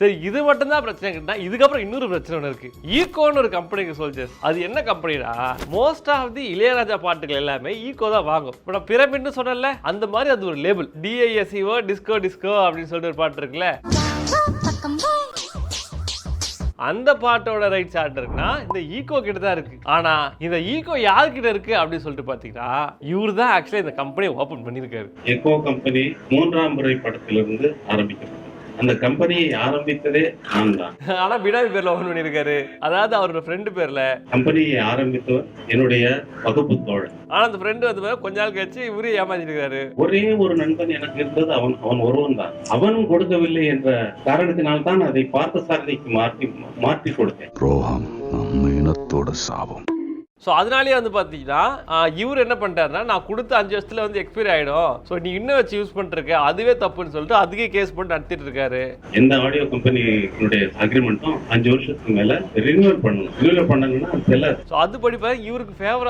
சரி, இது மட்டும் தான் பிரச்சனை கிட்டா. இதுக்கப்புறம் இன்னொரு பிரச்சனை ஒன்று இருக்கு. ஈகோன்னு ஒரு கம்பெனிக்கு சோல்ஜர்ஸ். அது என்ன கம்பெனினா, மோஸ்ட் ஆஃப் தி இளையராஜா பாட்டுகள் எல்லாமே ஈகோ தான் வாங்கும். இப்போ நான் பிரமிட்னு சொன்னேன்ல, அந்த மாதிரி அது ஒரு லேபிள். DISCO டிஸ்கோ டிஸ்கோ அப்படின்னு சொல்லிட்டு ஒரு பாட்டு இருக்குல்ல, அந்த பாட்டோட ரைட்ஸ் யார்கிட்ட இருக்குன்னா இந்த ஈகோ கிட்ட தான் இருக்கு. ஆனா இந்த ஈகோ யார்கிட்ட இருக்கு அப்படின்னு சொல்லிட்டு பாத்தீங்கன்னா, இவரு தான் ஆக்சுவலி இந்த கம்பெனியை ஓபன் பண்ணிருக்காரு. எக்கோ கம்பெனி 3ஆம் முறை படத்திலிருந்து ஆரம்பிக்கப்பட்டது. அந்த கம்பெனியை ஆரம்பித்ததே நான் தான். ஆனா பினாமி பேர்ல ஓபன் பண்ணிருக்காரு. அதாவது அவரோட ஃப்ரெண்டு பேர்ல. கம்பெனியை ஆரம்பித்தவர் என்னுடைய வகுப்பு தோழன். ஆனா அந்த ஃப்ரெண்டு வந்து கொஞ்ச நாள் கழிச்சு இவரு ஏமாத்திருக்காரு. ஒரே ஒரு நண்பன் எனக்கு இருந்தது, அவன் ஒருவன் தான். அவனும் கொடுக்கவில்லை என்ற காரணத்தினால்தான் அதை பார்த்தசாரதிக்கு மாற்றி கொடுத்தேன். ரோஹம் நம்ம இனத்தோட சாபம். ஸோ அதனாலேயே வந்து பார்த்தீங்கன்னா இவர் என்ன பண்ணிட்டாருன்னா, நான் கொடுத்த 5 வருஷத்துல வந்து எக்ஸ்பைரி ஆகிடும், ஸோ நீ இன்னும் வச்சு யூஸ் பண்ணிருக்க, அதுவே தப்புன்னு சொல்லிட்டு அதுக்கே கேஸ் போட்டு நடத்திட்டு இருக்காரு. எந்த ஆடியோ கம்பெனியுடைய அக்ரிமெண்ட்டும் 5 வருஷத்துக்கு மேல ரினியூவல் பண்ணணும். ரினியூவல் பண்ணணும்னா அது செல்லாது. ஸோ அது படிப்பா இவருக்கு ஃபேவரா